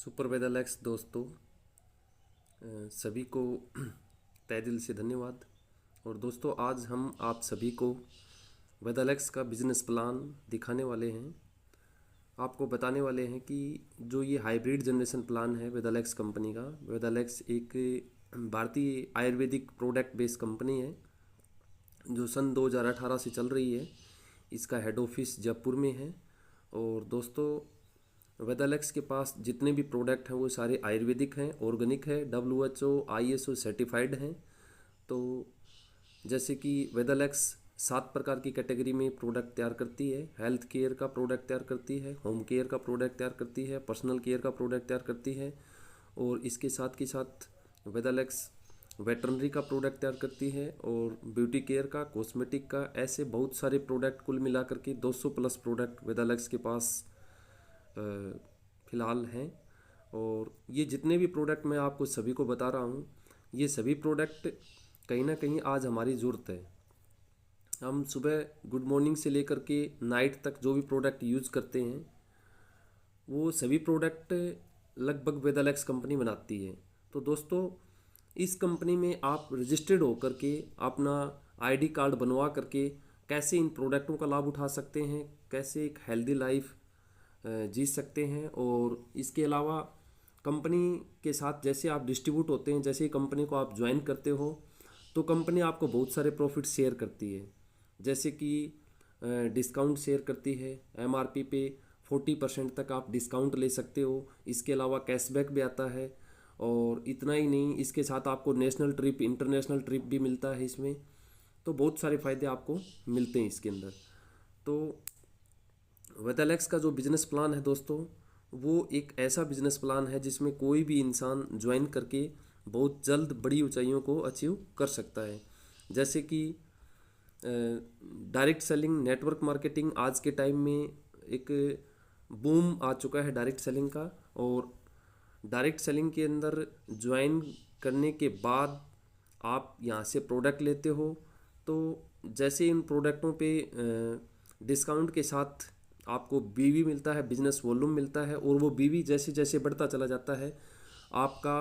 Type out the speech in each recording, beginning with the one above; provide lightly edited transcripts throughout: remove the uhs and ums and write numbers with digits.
Super वेदालेक्स दोस्तों, सभी को तहे दिल से धन्यवाद। और दोस्तों, आज हम आप सभी को वेदालेक्स का बिजनेस प्लान दिखाने वाले हैं। आपको बताने वाले हैं कि जो ये हाइब्रिड जनरेशन प्लान है वेदालेक्स कंपनी का। वेदालेक्स एक भारतीय आयुर्वेदिक प्रोडक्ट बेस्ड कंपनी है जो सन 2018 से चल रही है। इसका हेड ऑफिस जयपुर में है। और दोस्तों, वेदालेक्स के पास जितने भी प्रोडक्ट हैं वो सारे आयुर्वेदिक हैं, ऑर्गेनिक है, WHO ISO सर्टिफाइड हैं। तो जैसे कि वेदालेक्स 7 प्रकार की कैटेगरी में प्रोडक्ट तैयार करती है। हेल्थ केयर का प्रोडक्ट तैयार करती है, होम केयर का प्रोडक्ट तैयार करती है, पर्सनल केयर का प्रोडक्ट तैयार करती है। और इसके साथ के साथ वेदालेक्स वेटरनरी का प्रोडक्ट तैयार करती है और ब्यूटी केयर का, कॉस्मेटिक का, ऐसे बहुत सारे प्रोडक्ट कुल मिलाकर के 200 प्लस प्रोडक्ट वेदालेक्स के पास फ़िलहाल हैं। और ये जितने भी प्रोडक्ट मैं आपको सभी को बता रहा हूँ, ये सभी प्रोडक्ट कहीं ना कहीं आज हमारी ज़रूरत है। हम सुबह गुड मॉर्निंग से लेकर के नाइट तक जो भी प्रोडक्ट यूज़ करते हैं वो सभी प्रोडक्ट लगभग वेदालेक्स कंपनी बनाती है। तो दोस्तों, इस कंपनी में आप रजिस्टर्ड होकर के अपना ID कार्ड बनवा करके कैसे इन प्रोडक्टों का लाभ उठा सकते हैं, कैसे एक हेल्दी लाइफ जी सकते हैं। और इसके अलावा कंपनी के साथ जैसे आप डिस्ट्रीब्यूट होते हैं, जैसे ही कंपनी को आप ज्वाइन करते हो तो कंपनी आपको बहुत सारे प्रॉफिट शेयर करती है। जैसे कि डिस्काउंट शेयर करती है, MRP पे 40% तक आप डिस्काउंट ले सकते हो। इसके अलावा कैशबैक भी आता है। और इतना ही नहीं, इसके साथ आपको नेशनल ट्रिप, इंटरनेशनल ट्रिप भी मिलता है इसमें। तो बहुत सारे फ़ायदे आपको मिलते हैं इसके अंदर। तो वेदालेक्स का जो बिज़नेस प्लान है दोस्तों, वो एक ऐसा बिज़नेस प्लान है जिसमें कोई भी इंसान ज्वाइन करके बहुत जल्द बड़ी ऊंचाइयों को अचीव कर सकता है। जैसे कि डायरेक्ट सेलिंग, नेटवर्क मार्केटिंग आज के टाइम में एक बूम आ चुका है डायरेक्ट सेलिंग का। और डायरेक्ट सेलिंग के अंदर ज्वाइन करने के बाद आप यहाँ से प्रोडक्ट लेते हो तो जैसे इन प्रोडक्टों पे डिस्काउंट के साथ आपको BV मिलता है, बिजनेस वॉल्यूम मिलता है। और वो BV जैसे जैसे बढ़ता चला जाता है आपका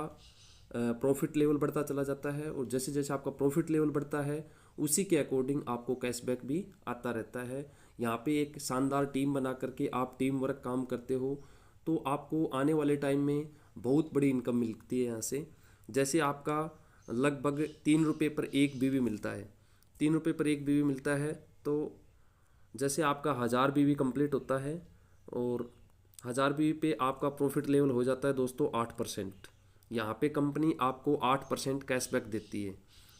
प्रॉफिट लेवल बढ़ता चला जाता है। और जैसे जैसे आपका प्रॉफिट लेवल बढ़ता है उसी के अकॉर्डिंग आपको कैशबैक भी आता रहता है। यहाँ पे एक शानदार टीम बना करके आप टीम वर्क काम करते हो तो आपको आने वाले टाइम में बहुत बड़ी इनकम मिलती है यहाँ से। जैसे आपका लगभग 3 रुपये पर 1 BV मिलता है, 3 रुपये पर 1 BV मिलता है। तो जैसे आपका 1000 BV कंप्लीट होता है और 1000 BV पे आपका प्रॉफिट लेवल हो जाता है दोस्तों 8%। यहाँ पे कंपनी आपको 8% कैशबैक देती है।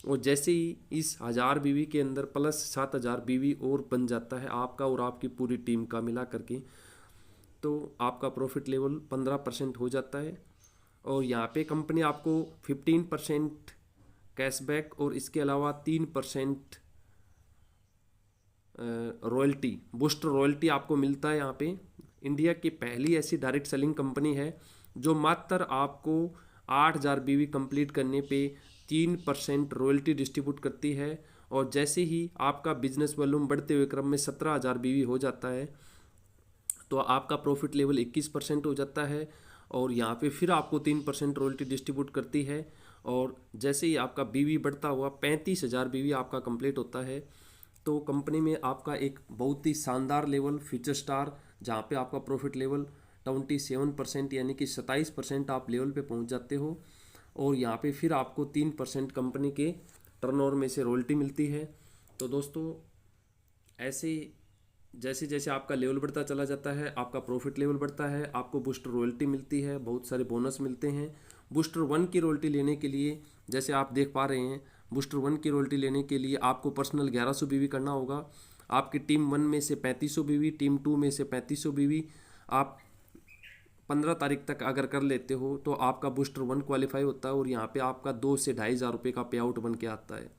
और जैसे ही इस 1000 BV के अंदर प्लस 7000 BV और बन जाता है आपका और आपकी पूरी टीम का मिला करके, तो आपका प्रॉफिट लेवल 15% हो जाता है। और यहाँ पे कंपनी आपको 15% कैशबैक और इसके अलावा 3% रॉयल्टी, बूस्टर रॉयल्टी आपको मिलता है। यहाँ पे इंडिया की पहली ऐसी डायरेक्ट सेलिंग कंपनी है जो मात्र आपको 8000 BV कंप्लीट करने पे 3% रॉयल्टी डिस्ट्रीब्यूट करती है। और जैसे ही आपका बिजनेस वॉल्यूम बढ़ते हुए क्रम में 17000 BV हो जाता है तो आपका प्रॉफिट लेवल 21% हो जाता है। और यहाँ पे फिर आपको 3% रॉयल्टी डिस्ट्रीब्यूट करती है। और जैसे ही आपका BV बढ़ता हुआ 35000 BV आपका कंप्लीट होता है तो कंपनी में आपका एक बहुत ही शानदार लेवल फ्यूचर स्टार, जहाँ पे आपका प्रॉफिट लेवल 27% यानी कि 27% आप लेवल पे पहुँच जाते हो। और यहाँ पे फिर आपको 3% कंपनी के टर्नओवर में से रॉयल्टी मिलती है। तो दोस्तों, ऐसे जैसे जैसे आपका लेवल बढ़ता चला जाता है आपका प्रॉफिट लेवल बढ़ता है, आपको बूस्टर रॉयल्टी मिलती है, बहुत सारे बोनस मिलते हैं। बूस्टर 1 की रॉयल्टी लेने के लिए जैसे आप देख पा रहे हैं, बूस्टर 1 की रॉयल्टी लेने के लिए आपको पर्सनल 1100 BV करना होगा। आपकी टीम 1 में से 3500 BV, टीम 2 में से 3500 BV आप 15 तारीख तक अगर कर लेते हो तो आपका बूस्टर 1 क्वालिफाई होता है। और यहाँ पे आपका 2 से 2500 रुपये का पे आउट बन के आता है।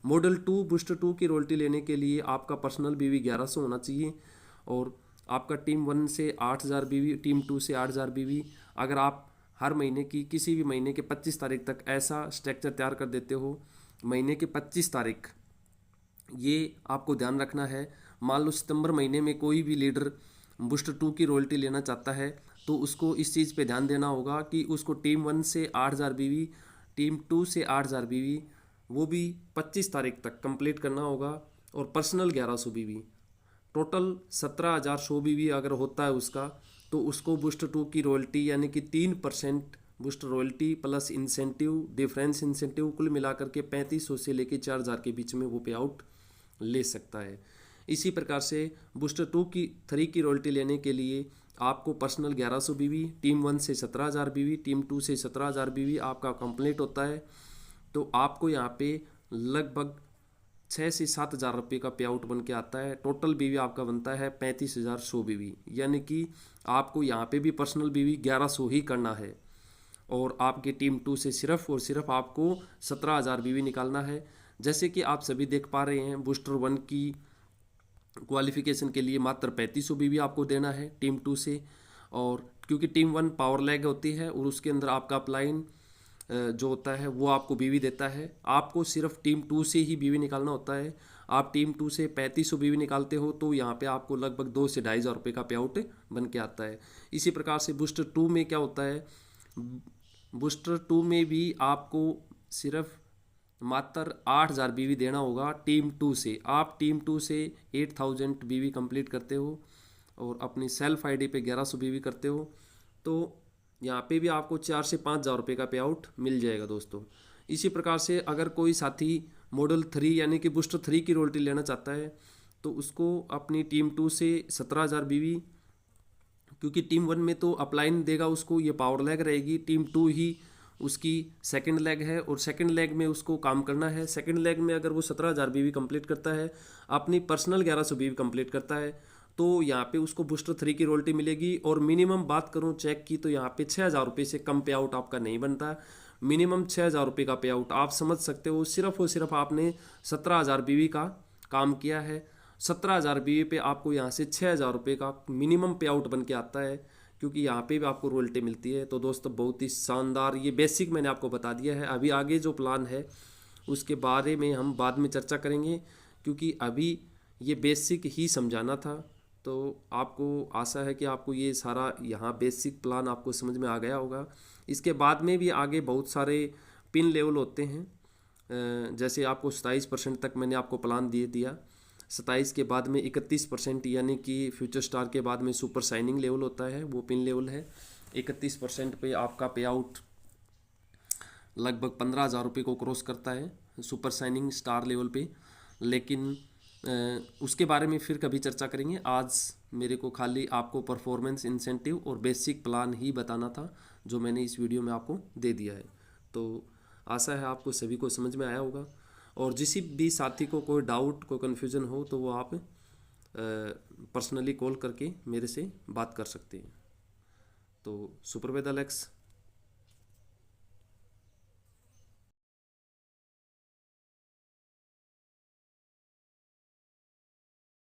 मॉडल 2 बूस्टर 2 की रॉयल्टी लेने के लिए आपका पर्सनल BV 1100 होना चाहिए। और आपका टीम 1 से 8000 BV, टीम 2 से 8000 BV। अगर आप हर महीने की किसी भी महीने के 25 तारीख तक ऐसा स्ट्रक्चर तैयार कर देते हो, महीने के 25 तारीख, ये आपको ध्यान रखना है। मान लो सितंबर महीने में कोई भी लीडर बूस्टर 2 की रॉयल्टी लेना चाहता है तो उसको इस चीज़ पे ध्यान देना होगा कि उसको टीम 1 से 8,000 बीवी, टीम 2 से 8,000 बीवी, वो भी 25 तारीख तक कंप्लीट करना होगा। और पर्सनल 1100 बीवी, टोटल 17,100 बीवी अगर होता है उसका, तो उसको बूस्टर 2 की रॉयल्टी यानी कि 3% booster royalty plus incentive, difference incentive, कुल मिलाकर के 3500 से लेकर 4,000 के बीच में वो पे आउट ले सकता है। इसी प्रकार से बूस्टर 2 की 3 की रॉयल्टी लेने के लिए आपको पर्सनल 1100 बीवी, टीम 1 से 17,000 बीवी, टीम 2 से 17,000 बीवी आपका कंप्लीट होता है। तो आपको यहाँ पे लगभग 6 से 7,000 रुपये का पे आउट बन के आता है। टोटल बीवी आपका बनता है 35,100 बीवी, यानी कि आपको यहाँ पे भी पर्सनल बीवी 1100 ही करना है। और आपकी टीम 2 से सिर्फ और सिर्फ आपको 17,000 बीवी निकालना है। जैसे कि आप सभी देख पा रहे हैं, बूस्टर 1 की क्वालिफिकेशन के लिए मात्र 3500 बीवी आपको देना है टीम 2 से। और क्योंकि टीम 1 पावर लैग होती है और उसके अंदर आपका अपलाइन जो होता है वो आपको बीवी देता है, आपको सिर्फ टीम 2 से ही बीवी निकालना होता है। आप टीम 2 से 3500 बीवी निकालते हो तो यहाँ पे आपको लगभग 2 से 2,500 रुपये का पे आउट बन के आता है। इसी प्रकार से बूस्टर 2 में क्या होता है, बूस्टर 2 में भी आपको सिर्फ मात्र 8,000 बीवी देना होगा टीम 2 से। आप टीम 2 से 8,000 बीवी कंप्लीट करते हो और अपनी सेल्फ आईडी पे 1100 बीवी करते हो, तो यहाँ पे भी आपको 4 से 5,000 रुपये का पे आउट मिल जाएगा दोस्तों। इसी प्रकार से अगर कोई साथी मॉडल 3 यानी कि बूस्टर 3 की रॉयल्टी लेना चाहता है तो उसको अपनी टीम 2 से 17,000 बीवी, क्योंकि टीम 1 में तो अपलाइन देगा उसको, ये पावर लैग रहेगी, टीम 2 ही उसकी सेकंड लेग है और सेकंड लेग में उसको काम करना है। सेकंड लेग में अगर वो 17,000 बीवी कंप्लीट करता है, अपनी पर्सनल 1100 बीवी कंप्लीट करता है, तो यहाँ पे उसको बूस्टर 3 की रॉयल्टी मिलेगी। और मिनिमम बात करूँ चेक की तो यहाँ पे 6,000 रुपये से कम पे आउट आपका नहीं बनता। मिनिमम 6,000 रुपये का पे आउट आप समझ सकते हो। सिर्फ और सिर्फ आपने 17,000 बीवी का काम किया है, 17,000 बीवी पे आपको यहाँ से 6,000 रुपये का मिनिमम पे आउट बन के आता है, क्योंकि यहाँ पे भी आपको रॉयल्टी मिलती है। तो दोस्तों बहुत ही शानदार, ये बेसिक मैंने आपको बता दिया है। अभी आगे जो प्लान है उसके बारे में हम बाद में चर्चा करेंगे, क्योंकि अभी ये बेसिक ही समझाना था। तो आपको आशा है कि आपको ये सारा यहाँ बेसिक प्लान आपको समझ में आ गया होगा। इसके बाद में भी आगे बहुत सारे पिन लेवल होते हैं, जैसे आपको 27% तक मैंने आपको प्लान दे दिया। 27 के बाद में 31% यानी कि फ्यूचर स्टार के बाद में सुपर साइनिंग लेवल होता है, वो पिन लेवल है। 31% पे आपका पे आउट लगभग 15,000 रुपये को क्रॉस करता है सुपर साइनिंग स्टार लेवल पे। लेकिन उसके बारे में फिर कभी चर्चा करेंगे। आज मेरे को खाली आपको परफॉर्मेंस इंसेंटिव और बेसिक प्लान ही बताना था, जो मैंने इस वीडियो में आपको दे दिया है। तो आशा है आपको सभी को समझ में आया होगा। और जिस भी साथी को कोई डाउट, कोई कन्फ्यूज़न हो तो वो आप पर्सनली कॉल करके मेरे से बात कर सकते हैं। तो सुपरवेद एलेक्स